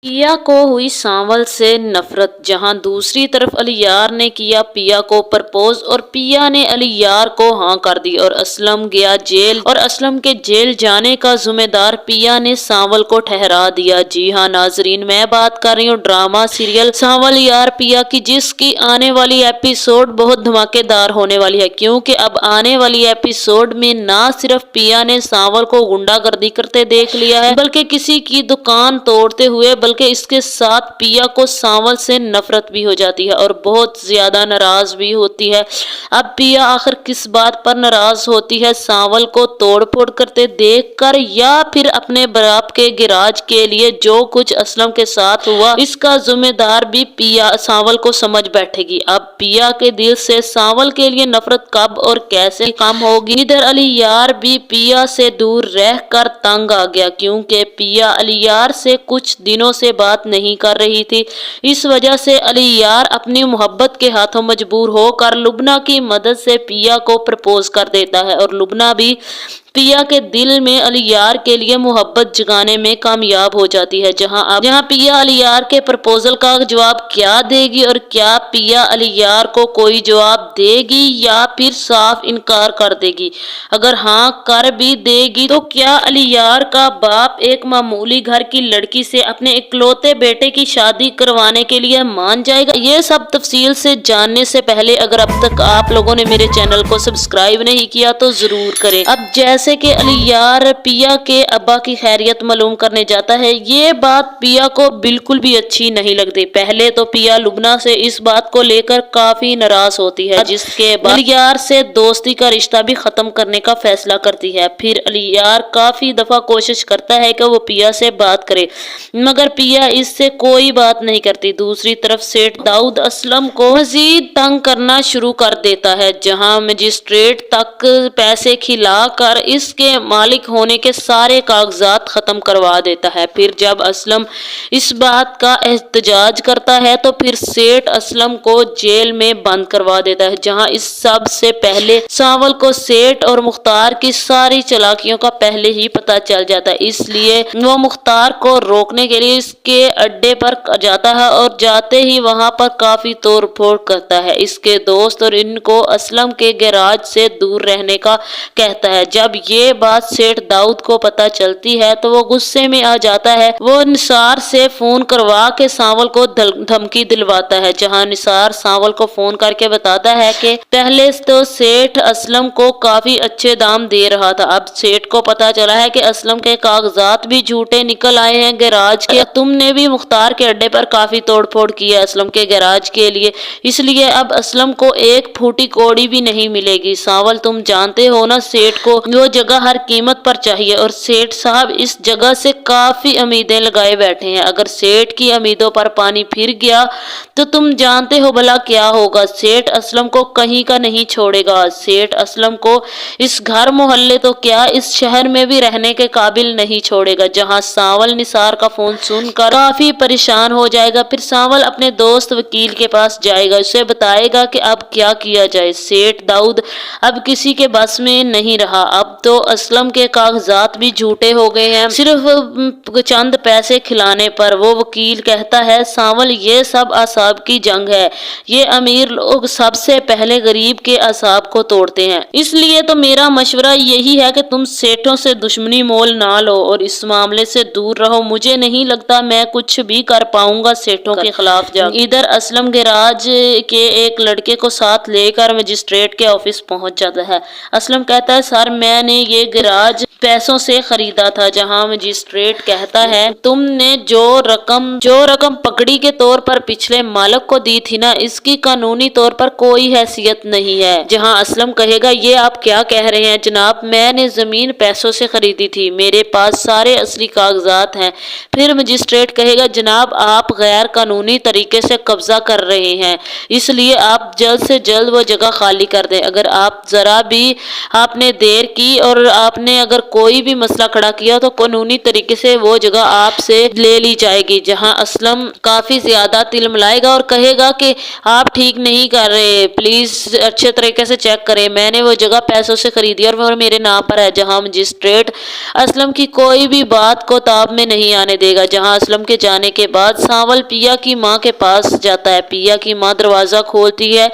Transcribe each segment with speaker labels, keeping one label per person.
Speaker 1: पिया को हुई सांवल से नफरत। जहां दूसरी तरफ अलियार ने किया पिया को प्रपोज और पिया ने अलियार को हाँ कर दी और असलम गया जेल और असलम के जेल जाने का जिम्मेदार पिया ने सांवल को ठहरा दिया। जी हाँ नाजरीन, मैं बात कर रही हूँ ड्रामा सीरियल सांवल यार पिया की, जिसकी आने वाली एपिसोड बहुत धमाकेदार होने वाली है, क्योंकि अब आने वाली एपिसोड में ना सिर्फ पिया ने सांवल को गुंडागर्दी करते देख लिया है, बल्कि किसी की दुकान तोड़ते हुए, बल्कि इसके साथ पिया को सांवल से नफरत भी हो जाती है और बहुत ज्यादा नाराज भी होती है। अब पिया आखिर किस बात पर नाराज होती है, सांवल को तोड़फोड़ करते देखकर या फिर अपने बाप के गिराज के लिए जो कुछ असलम के साथ हुआ, इसका जिम्मेदार भी पिया सांवल को समझ बैठेगी। अब पिया के दिल से सांवल के लिए नफरत कब और कैसे कम होगी। इधर अलियार भी पिया से दूर रहकर तंग आ गया, क्योंकि पिया अलियार से कुछ दिनों से बात नहीं कर रही थी। इस वजह से अलियार अपनी मोहब्बत के हाथों मजबूर होकर लुबना की मदद से पिया को प्रपोज कर देता है और लुबना भी पिया के दिल में अलियार के लिए मोहब्बत जगाने में कामयाब हो जाती है। जहां पिया अलियार के प्रपोजल का जवाब क्या देगी और क्या पिया अलियार को कोई जवाब देगी या फिर साफ इनकार कर देगी। अगर हाँ कर भी देगी तो क्या अलियार का बाप एक मामूली घर की लड़की से अपने इकलौते बेटे की शादी करवाने के लिए मान जाएगा? ये सब तफसील से जानने से पहले अगर अब तक आप लोगों ने मेरे चैनल को सब्सक्राइब नहीं किया तो जरूर करें। अब जैसे कि अलियार पिया के अब्बा की खैरियत मालूम करने जाता है, ये बात पिया को बिल्कुल भी अच्छी नहीं लगती। पहले तो पिया लुबना से इस बात को लेकर काफी नाराज होती है, जिसके बाद अलियार से दोस्ती का रिश्ता भी खत्म करने का फैसला करती है। फिर अलियार काफी दफा कोशिश करता है कि वो पिया से बात करे, मगर पिया इससे कोई बात नहीं करती। दूसरी तरफ सेठ दाऊद असलम को मजीद तंग करना शुरू कर देता है, जहां मजिस्ट्रेट तक पैसे खिलाकर इसके मालिक होने के सारे कागजात खत्म करवा देता है। फिर जब असलम इस बात का एहतजाज करता है तो फिर सेठ असलम को जेल में बंद करवा देता है, जहां इस सब से पहले सांवल को सेठ और मुख्तार की सारी चालाकियों का पहले ही पता चल जाता है। इसलिए वो मुख्तार को रोकने के लिए इसके अड्डे पर जाता है और जाते ही वहां पर काफी तोड़ फोड़ करता है इसके दोस्त और इनको असलम के गैराज से दूर रहने का कहता है। जब ये बात सेठ दाऊद को पता चलती है तो वो गुस्से में आ जाता है। वो निसार से फोन करवा के सांवल को धमकी दिलवाता है, जहां निसार सांवल को फोन करके बताता है कि पहले तो सेठ असलम को काफी अच्छे दाम दे रहा था, अब सेठ को पता चला है कि असलम के कागजात भी झूठे निकल आए हैं गैराज के। तुमने भी मुख्तार के अड्डे पर काफी तोड़फोड़ की है असलम के गैराज के लिए, इसलिए अब असलम को एक फूटी कौड़ी भी नहीं मिलेगी। सांवल तुम जानते हो ना, सेठ को वो जगह हर कीमत पर चाहिए और सेठ साहब इस जगह से काफी उम्मीदें लगाए बैठे हैं। अगर सेठ की उम्मीदों पर पानी फिर गया तो तुम जानते हो भला क्या होगा। सेठ असलम को कहीं का नहीं छोड़ेगा। सेठ असलम को इस घर मोहल्ले तो क्या इस शहर में भी रहने के काबिल नहीं छोड़ेगा। जहां सांवल निसार का फोन सुनकर काफी परेशान हो जाएगा। फिर सांवल अपने दोस्त वकील के पास जाएगा, उसे बताएगा कि अब क्या किया जाए। सेठ दाऊद अब किसी के बस में नहीं रहा, अब तो असलम के कागजात भी झूठे हो गए हैं सिर्फ चंद पैसे खिलाने पर। वो वकील कहता है सांवल ये सब असाब की जंग है, ये अमीर लोग सबसे पहले गरीब के असाब को तोड़ते हैं, इसलिए तो मेरा मशवरा यही है कि तुम सेठों से दुश्मनी मोल ना लो और इस मामले से दूर रहो। मुझे नहीं लगता मैं कुछ भी कर पाऊंगा सेठों के खिलाफ जंग। इधर असलम गैराज के एक लड़के को साथ लेकर मजिस्ट्रेट के ऑफिस पहुंच जाता है। असलम कहता है सर मैंने ये गैराज पैसों से खरीदा था। जहां मजिस्ट्रेट कहता है तुमने जो रकम पकड़ी के तौर पर पिछले मालिक को दी थी ना, इसकी कानूनी तौर पर कोई हैसियत नहीं है। जहां असलम कहेगा ये आप क्या कह रहे हैं जनाब, मैंने जमीन पैसों से खरीदी थी, मेरे पास सारे असली कागजात हैं। फिर मजिस्ट्रेट कहेगा जनाब आप गैर कानूनी तरीके से कब्जा कर रहे हैं, इसलिए आप जल्द से जल्द वो जगह खाली कर दें। अगर आप जरा भी आपने देर की اور آپ نے اگر کوئی بھی مسئلہ کھڑا کیا تو قانونی طریقے سے وہ جگہ آپ سے لے لی جائے گی، جہاں اسلم کافی زیادہ تلملائے گا اور کہے گا کہ آپ ٹھیک نہیں کر رہے، پلیز اچھے طریقے سے چیک کریں، میں نے وہ جگہ پیسوں سے خریدی اور وہ میرے نام پر ہے۔ جہاں مجسٹریٹ اسلم کی کوئی بھی بات کو تاب میں نہیں آنے دے گا۔ جہاں اسلم کے جانے کے بعد سانول پیا کی ماں کے پاس جاتا ہے۔ پیا کی ماں دروازہ کھولتی ہے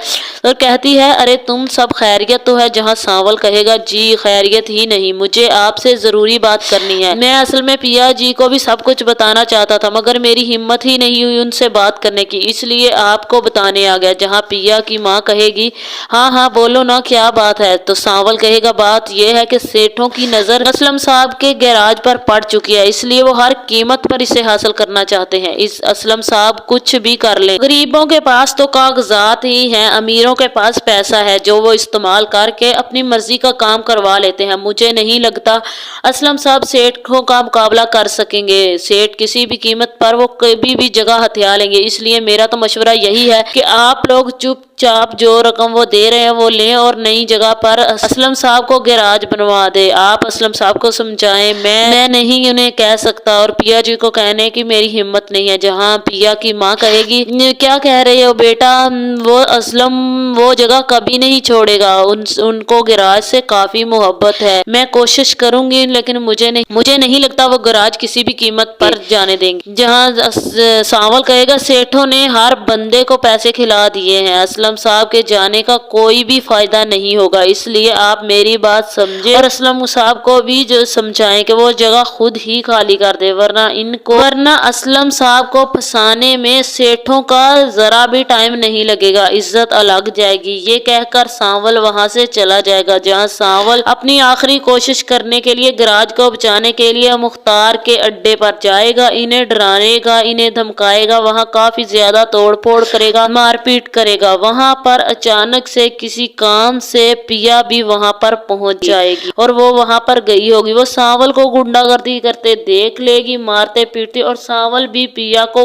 Speaker 1: اور کہتی ہے ارے تم سب خیریت تو ہے؟ جہاں سانول کہے گا جی خیریت ہی نہیں، مجھے آپ سے ضروری بات کرنی ہے، میں اصل میں پیا جی کو بھی سب کچھ بتانا چاہتا تھا مگر میری ہمت ہی نہیں ہوئی ان سے بات کرنے کی، اس لیے آپ کو بتانے آ گیا۔ جہاں پیا کی ماں کہے گی ہاں ہاں بولو نا کیا بات ہے، تو سانول کہے گا بات یہ ہے کہ سیٹھوں کی نظر اسلم صاحب کے گیراج پر پڑ چکی ہے، اس لیے وہ ہر قیمت پر اسے حاصل کرنا چاہتے ہیں۔ اس اسلم صاحب کچھ بھی کر لیں، غریبوں کے پاس تو کاغذات ہی ہیں، امیروں کے پاس پیسہ ہے جو وہ استعمال کر کے اپنی مرضی کا کام کروا لیتے ہیں۔ مجھے نہیں لگتا اسلم صاحب سیٹھوں کا مقابلہ کر سکیں گے، سیٹھ کسی بھی قیمت پر وہ کبھی بھی جگہ ہتھیا لیں گے، اس لیے میرا تو مشورہ یہی ہے کہ آپ لوگ چپ چاپ جو رقم وہ دے رہے ہیں وہ لیں اور نئی جگہ پر اسلم صاحب کو گیراج بنوا دے۔ آپ اسلم صاحب کو سمجھائیں، میں نہیں انہیں کہہ سکتا اور پیا جی کو کہنے کی میری ہمت نہیں ہے۔ جہاں پیا کی ماں کہے گی کیا کہہ رہے ہو بیٹا، وہ اسلم وہ جگہ کبھی نہیں چھوڑے گا، ان کو گیراج سے کافی محبت ہے، میں کوشش کروں گی لیکن مجھے نہیں لگتا وہ گیراج کسی بھی قیمت پر جانے دیں گے۔ جہاں سانول کہے گا سیٹھوں نے ہر بندے کو پیسے کھلا دیے ہیں، اسلم صاحب کے جانے کا کوئی بھی فائدہ نہیں ہوگا، اس لیے آپ میری بات سمجھیں اور اسلم صاحب کو بھی جو سمجھائیں کہ وہ جگہ خود ہی خالی کر دے، ورنہ اسلم صاحب کو پھنسانے میں سیٹھوں کا ذرا بھی ٹائم نہیں لگے گا، عزت الگ جائے گی۔ یہ کہہ کر سانول وہاں سے چلا جائے گا۔ جہاں سانول اپنی آخری کوشش کرنے کے لیے گیراج کو بچانے کے لیے مختار کے اڈے پر جائے گا، انہیں ڈرانے گا، انہیں دھمکائے گا، وہاں کافی زیادہ توڑ پھوڑ کرے گا، مار پیٹ کرے گا۔ وہاں پر اچانک سے کسی کام سے پیا بھی وہاں پر پہنچ جائے گی اور وہ وہاں پر گئی ہوگی، وہ سانول کو غنڈہ گردی کرتے دیکھ لے گی، مارتے پیٹتے، اور سانول بھی پیا کو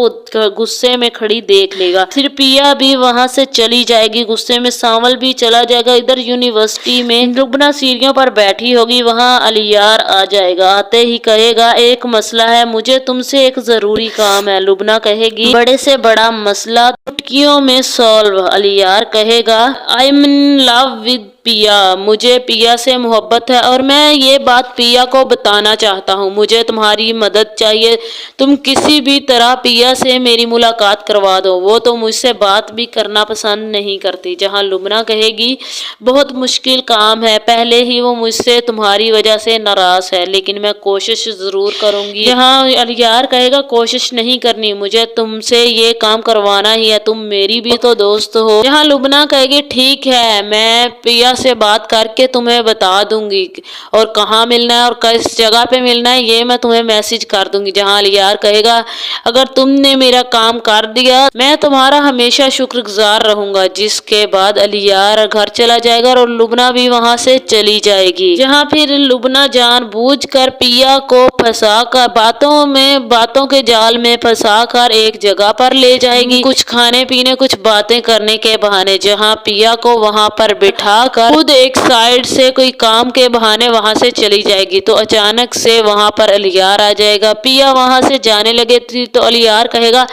Speaker 1: غصے میں کھڑی دیکھ لے گا، پھر پیا بھی وہاں سے چلی جائے گی، غصے میں سانول بھی چلا جائے گا۔ ادھر یونیورسٹی میں لبنہ سیڑھیوں پر بیٹھی ہوگی، وہاں علیار آ جائے گا، آتے ہی کہے گا ایک مسئلہ ہے، مجھے تم سے ایک ضروری کام ہے۔ لبنہ کہے گی بڑے سے بڑا مسئلہ چٹکیوں میں سالو۔ علیار کہے گا I am in love with پیا، مجھے پیا سے محبت ہے اور میں یہ بات پیا کو بتانا چاہتا ہوں، مجھے تمہاری مدد چاہیے، تم کسی بھی طرح پیا سے میری ملاقات کروا دو، وہ تو مجھ سے بات بھی کرنا پسند نہیں کرتی۔ جہاں لبنہ کہے گی بہت مشکل کام ہے، پہلے ہی وہ مجھ سے تمہاری وجہ سے ناراض ہے لیکن میں کوشش ضرور کروں گی۔ جہاں علیار کہے گا کوشش نہیں کرنی، مجھے تم سے یہ کام کروانا ہی ہے، تم میری بھی تو دوست ہو۔ جہاں لبنہ کہے گی ٹھیک ہے، میں پیا سے بات کر کے تمہیں بتا دوں گی اور کہاں ملنا ہے اور کس جگہ پہ ملنا ہے یہ میں تمہیں میسج کر دوں گی۔ جہاں علیار کہے گا اگر تم نے میرا کام کر دیا میں تمہارا ہمیشہ شکر گزار رہوں گا۔ جس کے بعد علیار گھر چلا جائے گا اور لبنہ بھی وہاں سے چلی جائے گی۔ جہاں پھر لبنہ جان بوجھ کر پیا کو پھنسا کر باتوں کے جال میں پھنسا کر ایک جگہ پر لے جائے گی، کچھ کھانے پینے کچھ باتیں کرنے کے بہانے۔ جہاں پیا کو وہاں پر بٹھا کر خود ایک سائیڈ سے کوئی کام کے بہانے وہاں سے چلی جائے گی تو اچانک سے وہاں پر علیار آ جائے گا۔ پیا وہاں سے جانے لگے تھی تو علیار کہے گا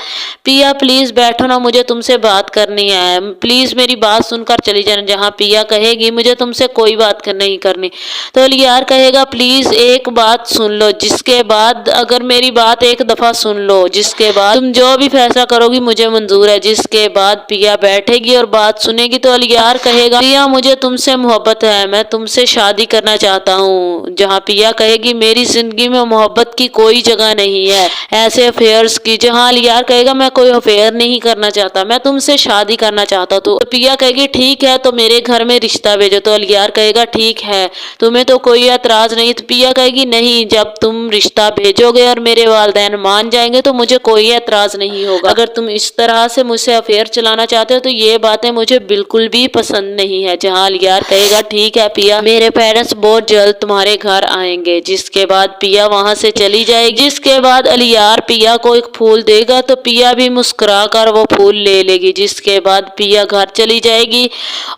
Speaker 1: پیا پلیز بیٹھو نا، مجھے تم سے بات کرنی ہے، پلیز میری بات سن کر چلی جانا۔ جہاں پیا کہے گی مجھے تم سے کوئی بات نہیں کرنی تو علیار کہے گا پلیز ایک بات سن لو، جس کے بعد اگر میری بات ایک دفعہ سن لو جس کے بعد تم جو بھی فیصلہ کرو گی مجھے منظور ہے۔ جس کے بعد پیا بیٹھے گی اور بات سنے گی تو علیار کہے گا پیا مجھے تم سے محبت ہے، میں تم سے شادی کرنا چاہتا ہوں۔ جہاں پیا کہے گی میری زندگی میں محبت کی کوئی جگہ نہیں ہے، ایسے افیئرز کی۔ جہاں علیار کہے گا میں کوئی افیئر نہیں کرنا چاہتا، میں تم سے شادی کرنا چاہتا ہوں۔ تو پیا کہے گی ٹھیک ہے تو میرے گھر میں رشتہ بھیجو تو علیار کہے گا ٹھیک ہے، تمہیں تو کوئی اعتراض نہیں؟ تو پیا کہے گی نہیں، جب تم رشتہ بھیجو گے اور میرے والدین مان جائیں گے تو مجھے کوئی اعتراض نہیں ہوگا، اگر تم اس طرح سے مجھ سے افیئر چلانا چاہتے ہو تو یہ باتیں مجھے بالکل بھی پسند نہیں ہے۔ جہاں علیار अलियार कहेगा ठीक है पिया, मेरे पेरेंट्स बहुत जल्द तुम्हारे घर आएंगे। जिसके बाद पिया वहां से चली जाएगी। जिसके बाद अलियार पिया को एक फूल देगा तो पिया भी मुस्कुरा कर वो फूल ले लेगी। जिसके बाद पिया घर चली जाएगी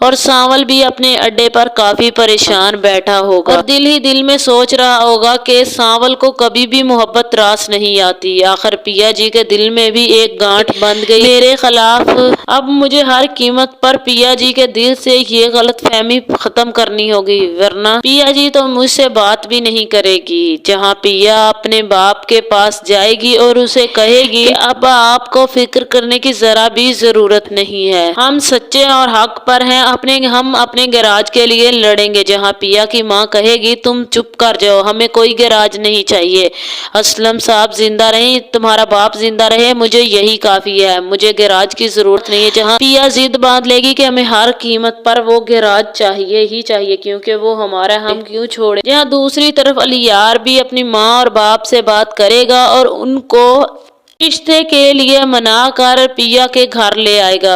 Speaker 1: और सांवल भी अपने अड्डे पर काफी परेशान बैठा होगा और दिल ही दिल में सोच रहा होगा कि सांवल को कभी भी मोहब्बत रास नहीं आती। आखिर पिया जी के दिल में भी एक गांठ बंध गई मेरे खिलाफ। अब मुझे हर कीमत पर पिया जी के दिल से ये गलतफहमी खत्म करनी होगी, वरना पिया जी तो मुझसे बात भी नहीं करेगी। जहाँ पिया अपने बाप के पास जाएगी और उसे कहेगी अब आपको फिक्र करने की जरा भी जरूरत नहीं है, हम सच्चे और हक पर हैं, हम अपने गैराज के लिए लड़ेंगे। जहाँ पिया की माँ कहेगी तुम चुप कर जाओ, हमें कोई गैराज नहीं चाहिए, असलम साहब जिंदा रहे, तुम्हारा बाप जिंदा रहे, मुझे यही काफी है, मुझे गैराज की जरूरत नहीं है। जहाँ पिया जिद बांध लेगी कि हमें हर कीमत पर वो गैराज चाहिए ही चाहिए क्योंकि वो हमारा, हम क्यों छोड़े। जहाँ दूसरी तरफ अलियार भी अपनी माँ और बाप से बात करेगा और उनको रिश्ते के लिए मना कर पिया के घर ले आएगा।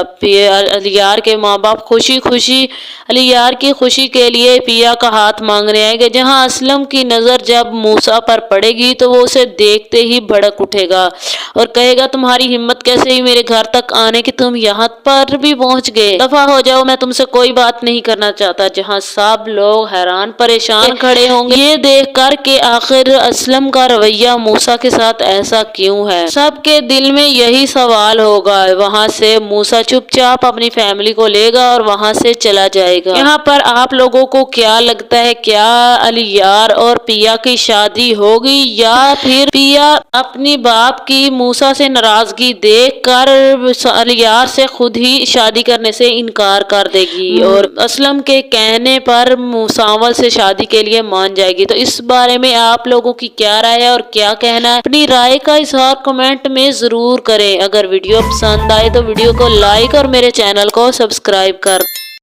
Speaker 1: अलियार के माँ बाप खुशी खुशी अलियार की खुशी के लिए पिया का हाथ मांगने आएंगे। जहाँ असलम की नजर जब मूसा पर पड़ेगी तो वो उसे देखते ही भड़क उठेगा और कहेगा तुम्हारी हिम्मत कैसे हुई मेरे घर तक आने की, तुम यहाँ पर भी पहुंच गए, दफा हो जाओ, मैं तुमसे कोई बात नहीं करना चाहता। जहाँ सब लोग हैरान परेशान खड़े होंगे ये देख कर के आखिर असलम का रवैया मूसा के साथ ऐसा क्यों है। सबके दिल में यही सवाल होगा। वहां से मूसा चुपचाप अपनी फैमिली को लेगा और वहां से चला जाएगा। यहाँ पर आप लोगों को क्या लगता है, क्या अलियार और पिया की शादी होगी या फिर पिया अपनी बाप की मूसा से नाराजगी देख कर अलियार से खुद ही शादी करने से इनकार कर देगी और असलम के कहने पर सांवल से शादी के लिए मान जाएगी। तो इस बारे में आप लोगों की क्या राय है और क्या कहना है, अपनी राय का इजहार कमेंट में जरूर करें। अगर वीडियो पसंद आए तो वीडियो को लाइक और मेरे चैनल को सब्सक्राइब कर